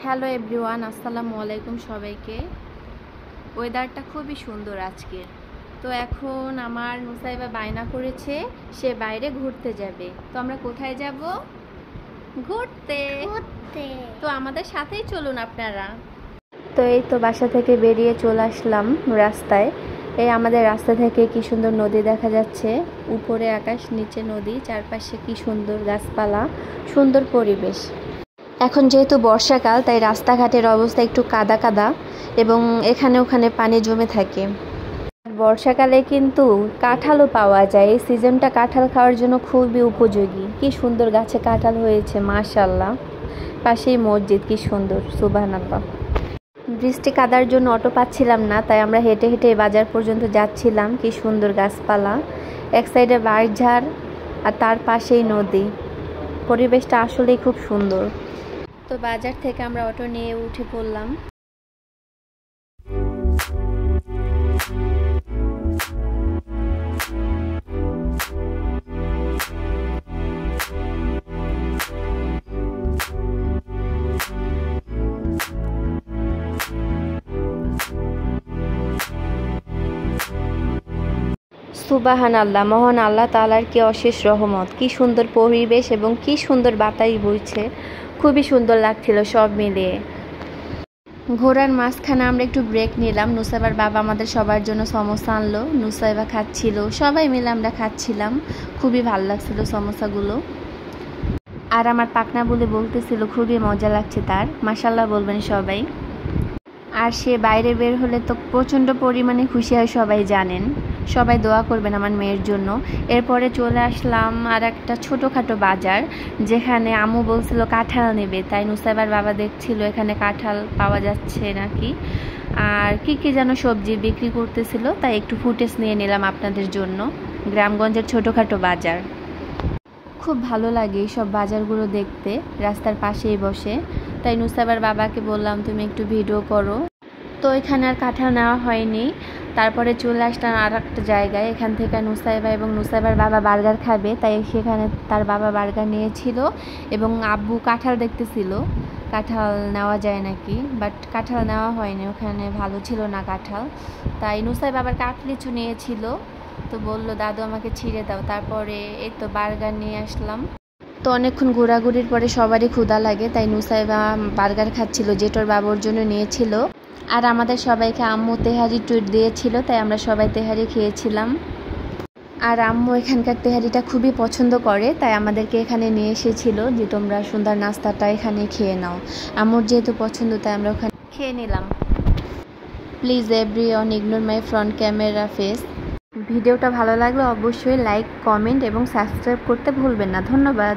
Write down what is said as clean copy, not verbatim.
Hello everyone, আসসালামু আলাইকুম সবাইকে। ওয়েদারটা খুবই সুন্দর আজকে। তো এখন আমার নুসাইবা বায়না করেছে সে বাইরে ঘুরতে যাবে। তো আমরা কোথায় যাব? ঘুরতে। তো আমাদের সাথেই চলুন আপনারা। তো এই তো বাসা থেকে বেরিয়ে চলে আসলাম রাস্তায়। এই আমাদের রাস্তা থেকে কি সুন্দর নদী দেখা যাচ্ছে, উপরে আকাশ, নিচে নদী, চারপাশে কি সুন্দর গাছপালা, সুন্দর পরিবেশ। এখন যেহেতু বর্ষাকাল তাই রাস্তাঘাটের অবস্থা একটু কাদা কাদা এবং এখানে ওখানে পানি জমে থাকে। বর্ষাকালে কিন্তু কাঁঠালও পাওয়া যায়। এই সিজনটা কাঁঠাল খাওয়ার জন্য খুবই উপযোগী। কি সুন্দর গাছে কাঁঠাল হয়েছে, মাশাআল্লাহ। পাশেই মসজিদ, কি সুন্দর, সুবহানাল্লাহ। বৃষ্টি কাদার জন্য অটো পাচ্ছিলাম না, তাই আমরা হেঁটে হেঁটে বাজার পর্যন্ত যাচ্ছিলাম। কি সুন্দর গাছপালা, এক সাইডে বাঁশঝাড় আর তার পাশেই নদী। পরিবেশটা আসলেই খুব সুন্দর। তো বাজার থেকে আমরা অটো নিয়ে উঠে পড়লাম। সুবহানাল্লাহ, মহান আল্লাহ তাআলার কি অশেষ রহমত। কি সুন্দর পরিবেশ এবং কি সুন্দর বাতাস বইছে, খুবই সুন্দর লাগছিল সব মিলিয়ে। ঘোড়ার মাঝখানে আমরা একটু ব্রেক নিলাম। নুসাইবার বাবা আমাদের সবার জন্য সমোসা আনলো, নুসাইবা খাচ্ছিল, সবাই মিলে আমরা খাচ্ছিলাম। খুবই ভালো লাগছিল সমোসাগুলো। আর আমার পাকনা বলে বলতেছিল খুবই মজা লাগছে তার, মাশাআল্লাহ বলবেন সবাই। আর সে বাইরে বের হলে তো প্রচণ্ড পরিমাণে খুশি হয়, সবাই জানেন। সবাই দোয়া করবেন আমার মেয়ের জন্য। এরপরে চলে আসলাম আর একটা ছোটোখাটো বাজার, যেখানে আম্মু বলছিল কাঁঠাল নেবে, তাই নুসাইবার বাবা দেখছিল এখানে কাঁঠাল পাওয়া যাচ্ছে নাকি, আর কি যেন সবজি বিক্রি করতেছিল, তাই একটু ফুটেজ নিয়ে নিলাম আপনাদের জন্য। গ্রামগঞ্জের ছোটোখাটো বাজার, খুব ভালো লাগে এইসব বাজারগুলো দেখতে, রাস্তার পাশেই বসে। তাই নুসাইবার বাবাকে বললাম তুমি একটু ভিডিও করো। তো এখানে আর কাঁঠাল নেওয়া হয়নি। তারপরে চলে আসলাম আর একটা জায়গায়। এখান থেকে নুসাইবা এবং নুসাইবার বাবা বার্গার খাবে, তাই সেখানে তার বাবা বার্গার নিয়েছিল এবং আব্বু কাঁঠাল দেখতেছিল কাঁঠাল নেওয়া যায় নাকি, বাট কাঁঠাল নেওয়া হয়নি, ওখানে ভালো ছিল না কাঁঠাল। তাই নুসাইবা আবার কাটলিচু নিয়েছিল, তো বলল দাদু আমাকে ছিঁড়ে দাও। তারপরে এই তো বার্গার নিয়ে আসলাম। তো অনেকক্ষণ ঘোরাঘুরির পরে সবারই ক্ষুধা লাগে, তাই নুসাইবা বার্গার খাচ্ছিল, যেটার বাবুর জন্য নিয়েছিল। আর আমাদের সবাইকে আম্মু তেহারি ট্রিট দিয়েছিল, তাই আমরা সবাই তেহারি খেয়েছিলাম। আর আম্মু এখানকার তেহারিটা খুবই পছন্দ করে, তাই আমাদেরকে এখানে নিয়ে এসেছিল যে তোমরা সুন্দর নাস্তাটা এখানে খেয়ে নাও। আম্মুর যেহেতু পছন্দ তাই আমরা ওখানে খেয়ে নিলাম। Please everyone ignore my front camera face. ভিডিওটা ভালো লাগলে অবশ্যই লাইক, কমেন্ট এবং সাবস্ক্রাইব করতে ভুলবেন না। ধন্যবাদ।